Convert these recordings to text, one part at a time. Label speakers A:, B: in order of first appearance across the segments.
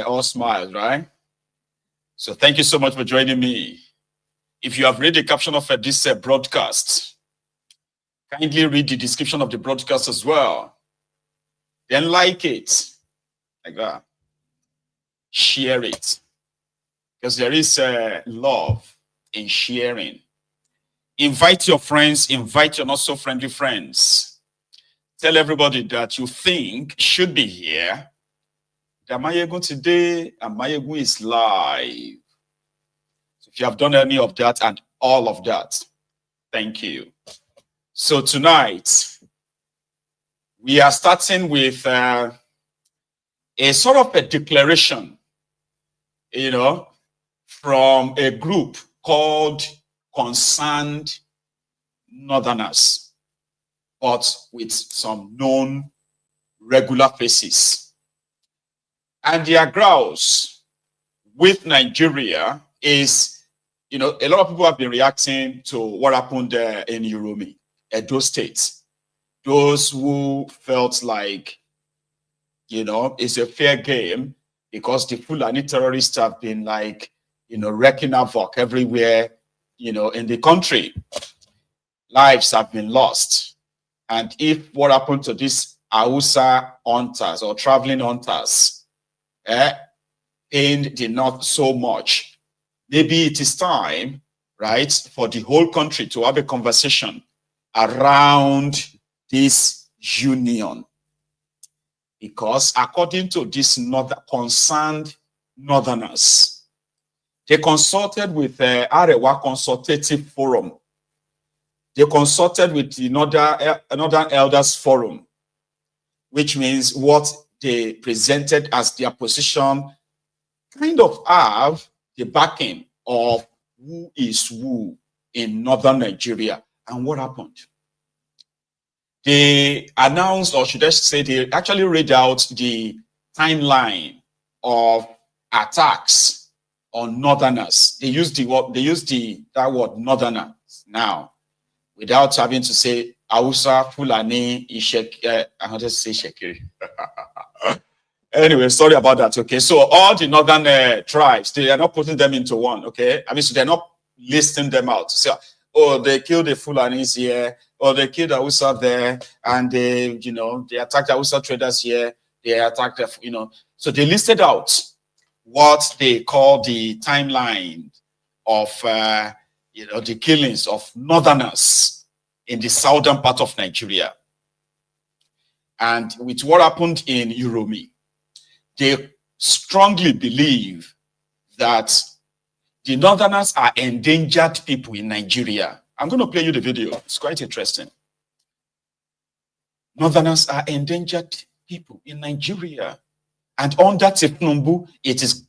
A: all smiles, right? So thank you so much for joining me. If you have read the caption of this broadcast, kindly read the description of the broadcast as well. Then like it, like that. Share it, because there is love in sharing. Invite your friends, invite your not so friendly friends. Tell everybody that you think should be here. The Amayegun today, Amayegun is live. So if you have done any of that and all of that, thank you. So tonight, we are starting with a sort of a declaration, from a group called Concerned Northerners, but with some known regular faces. And their grouse with Nigeria is, a lot of people have been reacting to what happened in Uromi, Edo State. Those who felt like, it's a fair game because the Fulani terrorists have been wrecking havoc everywhere, in the country. Lives have been lost. And if what happened to these Hausa hunters or traveling hunters pained the North so much, maybe it is time, right, for the whole country to have a conversation around this union. Because according to these concerned Northerners, they consulted with the Arewa Consultative Forum. They consulted with the Northern Elders Forum, which means what they presented as their position kind of have the backing of who is who in northern Nigeria. And what happened? They announced, or should I say, they actually read out the timeline of attacks on Northerners. They used that word Northerners now, without having to say Hausa, Fulani, Ishek. I want to say Shekiri. Anyway, sorry about that. Okay, so all the northern tribes, they are not putting them into one. Okay, I mean, so they're not listing them out to say, oh, they killed the Fulanis here, or they killed Hausa there, and they attacked the Hausa traders here. They attacked, so they listed out what they call the timeline of, the killings of Northerners in the southern part of Nigeria. And with what happened in Uromi, they strongly believe that the Northerners are endangered people in Nigeria. I'm going to play you the video. It's quite interesting. Northerners are endangered people in Nigeria. And under Tifnumbu, it is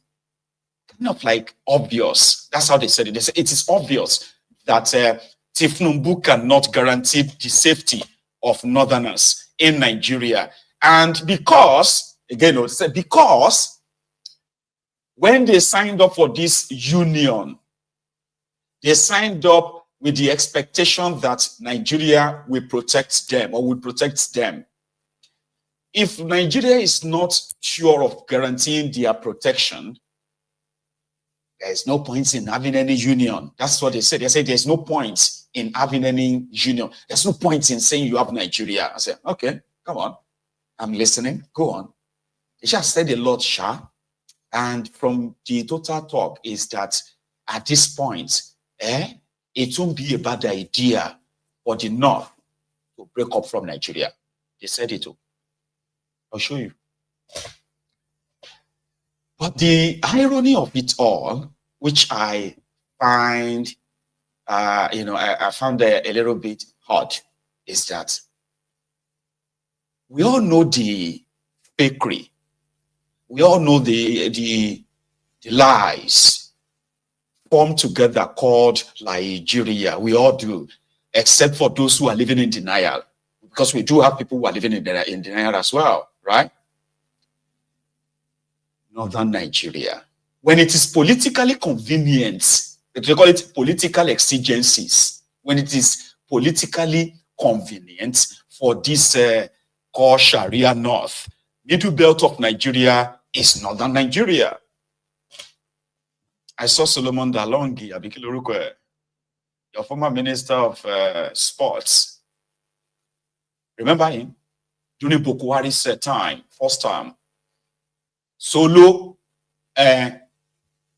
A: kind of like obvious. That's how they said it. They said it is obvious that Tifnumbu cannot guarantee the safety of Northerners in Nigeria. And because, again, they said because when they signed up for this union, they signed up with the expectation that Nigeria will protect them or will protect them. If Nigeria is not sure of guaranteeing their protection, there is no point in having any union. That's what they said. They said there's no point in having any union. There's no point in saying you have Nigeria. I said, okay, come on. I'm listening. Go on. They just said a lot, Sha. And from the total talk is that at this point, it won't be a bad idea for the North to break up from Nigeria. They said it too. I'll show you. But the irony of it all, which I find, I found a little bit odd, is that we all know the fakery. We all know the lies formed together called Nigeria. We all do, except for those who are living in denial, because we do have people who are living in denial as well, right? Northern Nigeria. When it is politically convenient, they call it political exigencies. When it is politically convenient for this called Sharia North, middle belt of Nigeria is northern Nigeria. I saw Solomon Dalongi, Abikilorukwe, your former minister of sports. Remember him? During Bokwari's time, first time. Solo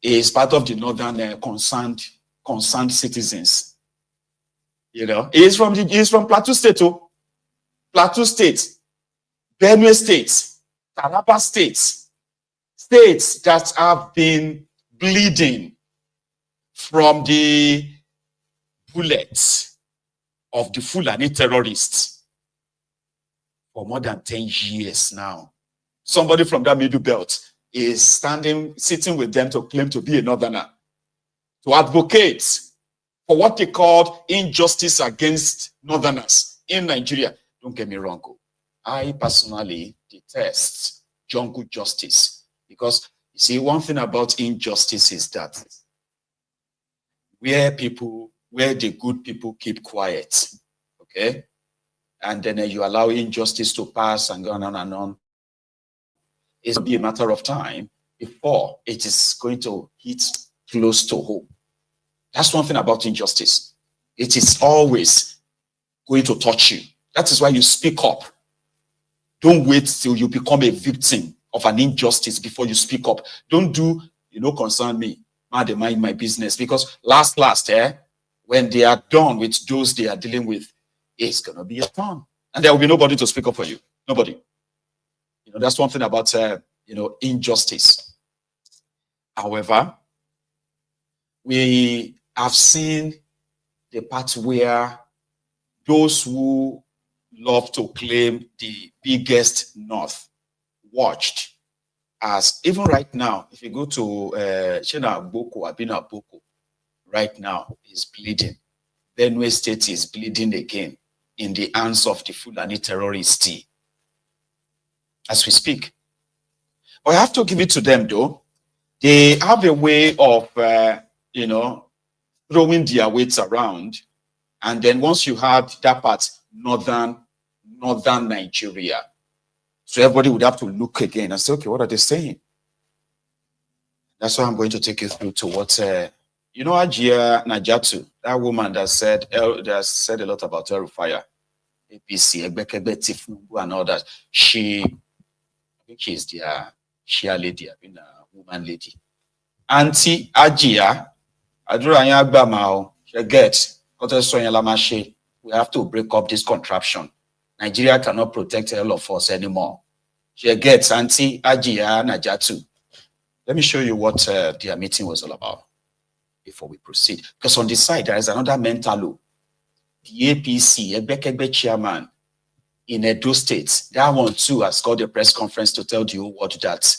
A: is part of the northern concerned citizens. You know, he's from Plateau State, Plateau State, Benue State, Taraba State, states that have been bleeding from the bullets of the Fulani terrorists for more than 10 years now. Somebody from that middle belt is sitting with them to claim to be a northerner, to advocate for what they called injustice against northerners in Nigeria. Don't get me wrong. I personally detest jungle justice because, you see, one thing about injustice is that where the good people keep quiet, okay? And then you allow injustice to pass and go on and on. It's going to be a matter of time before it is going to hit close to home. That's one thing about injustice. It is always going to touch you. That is why you speak up. Don't wait till you become a victim of an injustice before you speak up. Don't do, concern me. They mind my business. Because last, when they are done with those they are dealing with, it's going to be a turn. And there will be nobody to speak up for you. Nobody. That's one thing about, injustice. However, we have seen the part where those who love to claim the biggest North watched as, even right now, if you go to Shina Boko, Abina Boko, right now is bleeding. Benue State is bleeding again in the hands of the Fulani terrorists as we speak. But I have to give it to them, though. They have a way of, throwing their weights around. And then once you have that part, northern Nigeria, so everybody would have to look again and say, okay, what are they saying? That's why I'm going to take you through to what, Ajia Najatu, that woman that said a lot about El-Rufai, APC, Egbekegbe Tifnubu and all that. I think she's the Shia lady, I mean, woman lady. Auntie Ajia, Aduranya Gbamao, she gets, we have to break up this contraption. Nigeria cannot protect all of us anymore. She gets Auntie Ajia Najatu. Let me show you what their meeting was all about before we proceed. Because on this side, there is another mental. The APC, Egbekegbe chairman in Edo State, that one too has called a press conference to tell the whole world that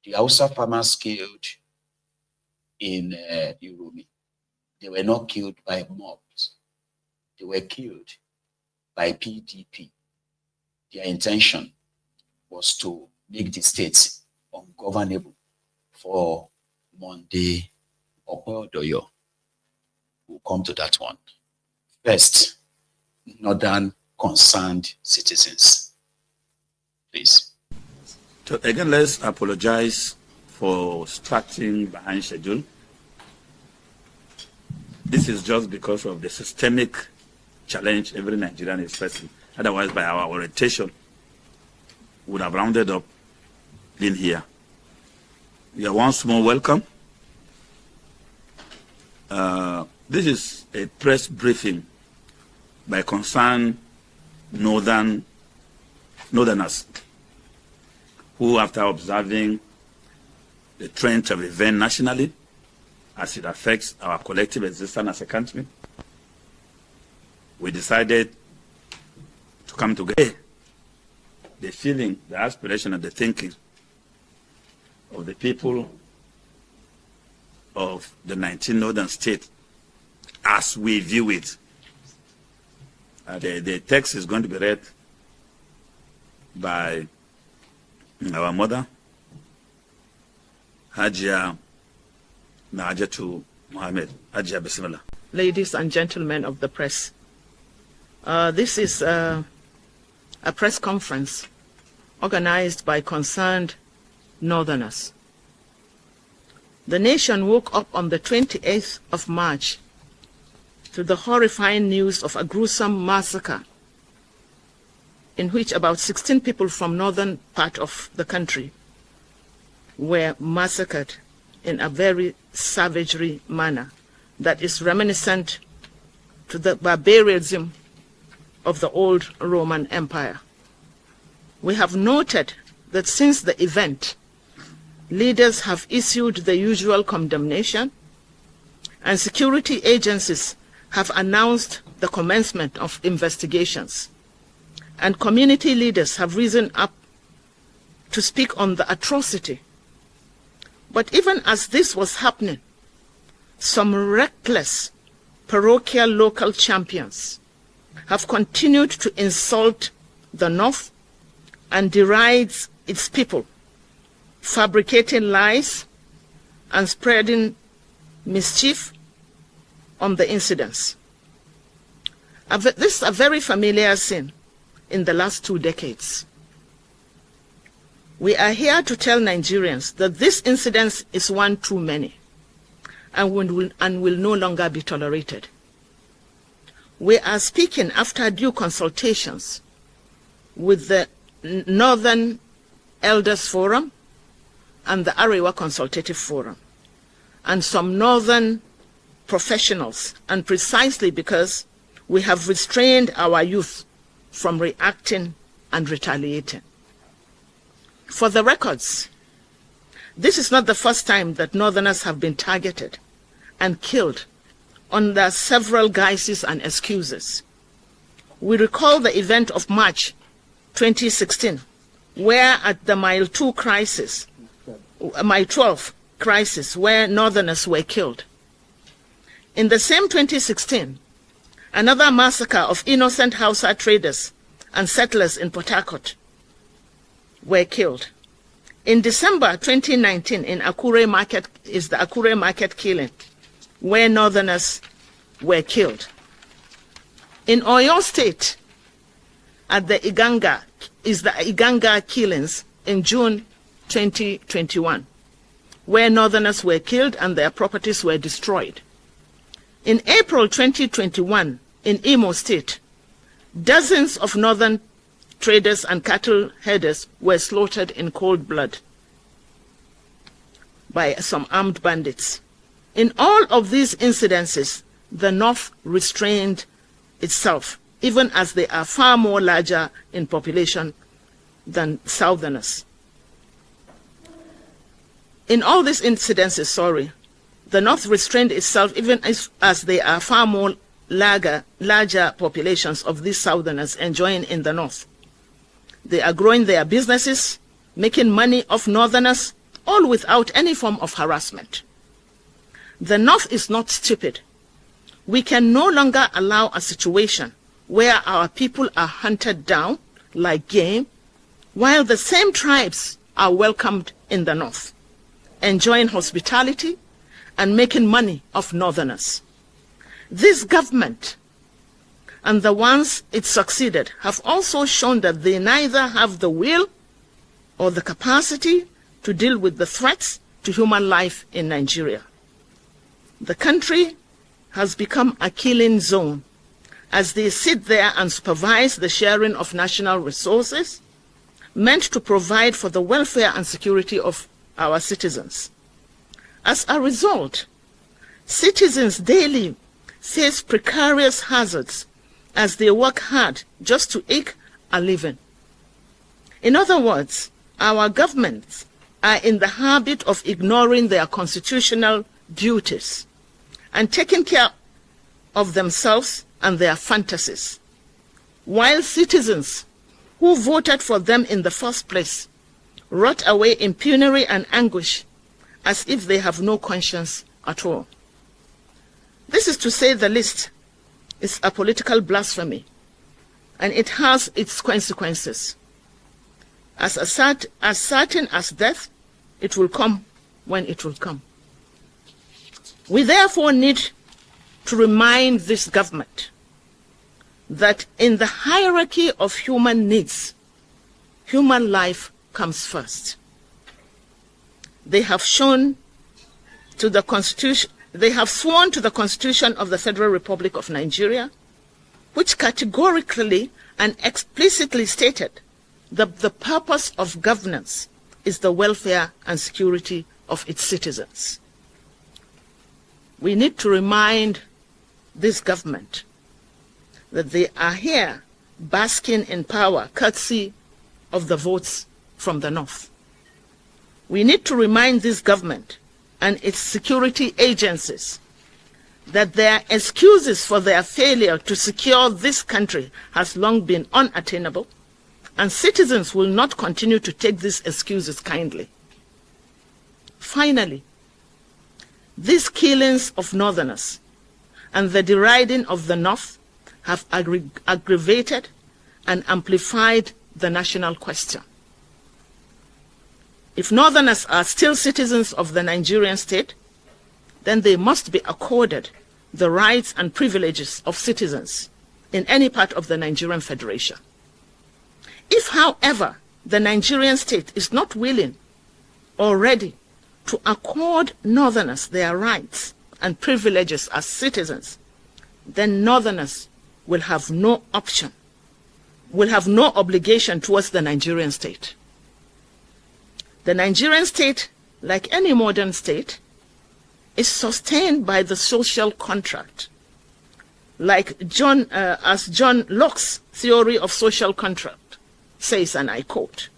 A: the Hausa farmers killed in Urumi, they were not killed by mobs. They were killed by PDP. Their intention was to make the state ungovernable for Monday Okodoyo. We'll come to that one. First, northern concerned citizens. Please.
B: So again, let's apologize for starting behind schedule. This is just because of the systemic challenge every Nigerian is facing. Otherwise, by our orientation, we would have rounded up in here. You are once more welcome. This is a press briefing by concerned northerners who, after observing the trend of event nationally as it affects our collective existence as a country, we decided to come together. The feeling, the aspiration, and the thinking of the people of the 19 northern states as we view it. The text is going to be read by our mother, Hajia Najatu Mohammed. Hajia, Bismillah.
C: Ladies and gentlemen of the press, this is a press conference organized by concerned Northerners. The nation woke up on the 28th of March to the horrifying news of a gruesome massacre in which about 16 people from northern part of the country were massacred in a very savagery manner that is reminiscent to the barbarism of the old Roman Empire. We have noted that since the event, leaders have issued the usual condemnation, and security agencies have announced the commencement of investigations, and community leaders have risen up to speak on the atrocity. But even as this was happening, some reckless parochial local champions have continued to insult the North and deride its people, fabricating lies and spreading mischief on the incidents. This is a very familiar scene in the last 2 decades. We are here to tell Nigerians that this incident is one too many and will no longer be tolerated. We are speaking after due consultations with the Northern Elders Forum and the Arewa Consultative Forum and some Northern professionals, and precisely because we have restrained our youth from reacting and retaliating. For the records, this is not the first time that Northerners have been targeted and killed under several guises and excuses. We recall the event of March 2016, where at the Mile 12 crisis, where Northerners were killed. In the same 2016, another massacre of innocent Hausa traders and settlers in Port Harcourt were killed. In December 2019, in Akure Market, is the Akure Market killing, where Northerners were killed. In Oyo State, at the Iganga, is the Iganga killings in June 2021, where Northerners were killed and their properties were destroyed. In April 2021, in Imo State, dozens of Northern traders and cattle herders were slaughtered in cold blood by some armed bandits. In all of these incidences, the North restrained itself, even as they are far more larger in population than Southerners. In all these incidences, the North restrained itself, even as they are far more larger populations of these Southerners enjoying in the North. They are growing their businesses, making money off Northerners, all without any form of harassment. The North is not stupid. We can no longer allow a situation where our people are hunted down like game, while the same tribes are welcomed in the North, enjoying hospitality and making money off Northerners. This government and the ones it succeeded have also shown that they neither have the will or the capacity to deal with the threats to human life in Nigeria. The country has become a killing zone as they sit there and supervise the sharing of national resources meant to provide for the welfare and security of our citizens. As a result, citizens daily face precarious hazards as they work hard just to eke a living. In other words, our governments are in the habit of ignoring their constitutional duties and taking care of themselves and their fantasies, while citizens who voted for them in the first place rot away in penury and anguish as if they have no conscience at all. This is, to say the least, is a political blasphemy, and it has its consequences. As certain as death, it will come when it will come. We therefore need to remind this government that in the hierarchy of human needs, human life comes first. They have sworn to the Constitution of the Federal Republic of Nigeria, which categorically and explicitly stated that the purpose of governance is the welfare and security of its citizens. We need to remind this government that they are here basking in power courtesy of the votes from the North. We need to remind this government and its security agencies that their excuses for their failure to secure this country has long been unattainable, and citizens will not continue to take these excuses kindly. Finally, these killings of Northerners and the deriding of the North have aggravated and amplified the national question. If Northerners are still citizens of the Nigerian state, then they must be accorded the rights and privileges of citizens in any part of the Nigerian Federation. If, however, the Nigerian state is not willing or ready to accord Northerners their rights and privileges as citizens, then Northerners will have no option, will have no obligation towards the Nigerian state. The Nigerian state, like any modern state, is sustained by the social contract, like as John Locke's theory of social contract says, and I quote,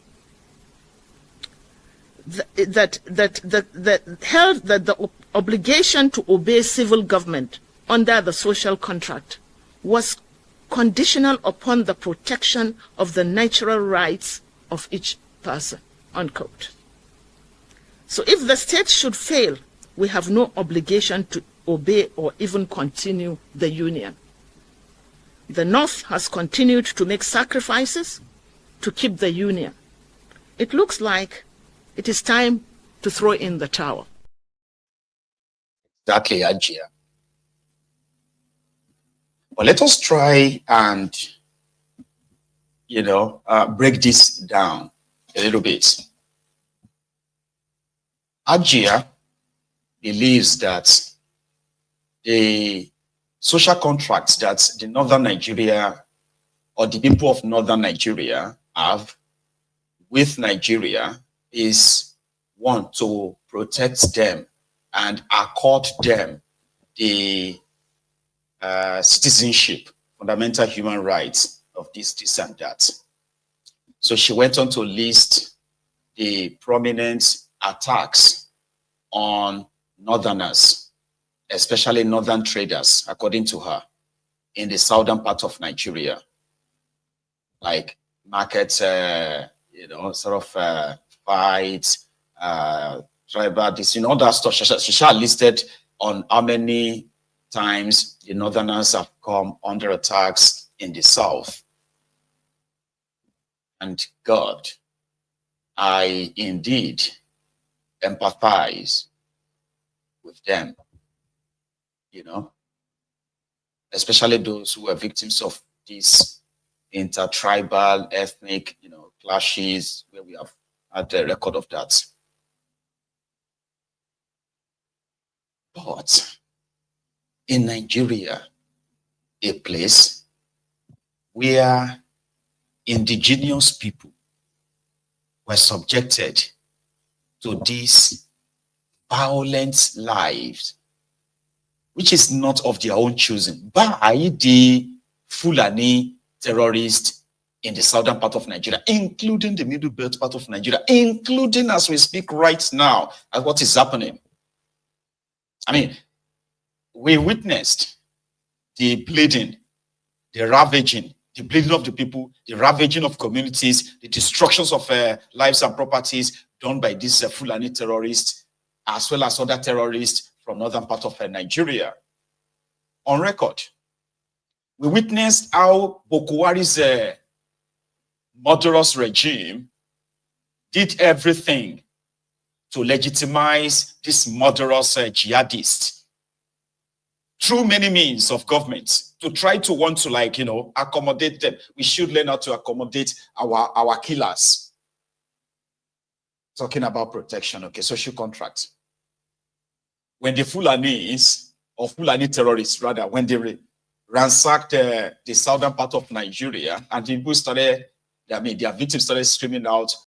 C: that held that the obligation to obey civil government under the social contract was conditional upon the protection of the natural rights of each person, unquote. So if the state should fail, we have no obligation to obey or even continue the union. The North has continued to make sacrifices to keep the union. It looks like it is time to throw in the towel.
A: Exactly, Ajia. But let us try and, break this down a little bit. Ajia believes that the social contracts that the Northern Nigeria or the people of Northern Nigeria have with Nigeria is, one, to protect them and accord them the citizenship, fundamental human rights of this and that. So she went on to list the prominent attacks on Northerners, especially Northern traders, according to her, in the southern part of Nigeria, like market, fights, tribal, this, all that stuff. She listed on how many times the Northerners have come under attacks in the south. And God, I indeed empathize with them, especially those who are victims of these intertribal, ethnic, clashes, where we have had a record of that. But in Nigeria, a place where indigenous people were subjected to these violent lives, which is not of their own choosing, by the Fulani terrorists in the southern part of Nigeria, including the middle belt part of Nigeria, including as we speak right now, at what is happening. I mean, we witnessed the bleeding, the ravaging, the bleeding of the people, the ravaging of communities, the destructions of lives and properties done by these Fulani terrorists, as well as other terrorists from northern part of Nigeria. On record, we witnessed how Boko Haram's murderous regime did everything to legitimize this murderous jihadist through many means of government to try to want to accommodate them. We should learn how to accommodate our killers. talking about protection, okay, social contract. When the Fulanis, or Fulani terrorists rather, when they ransacked the southern part of Nigeria, and the people started, I mean, their victims started screaming out,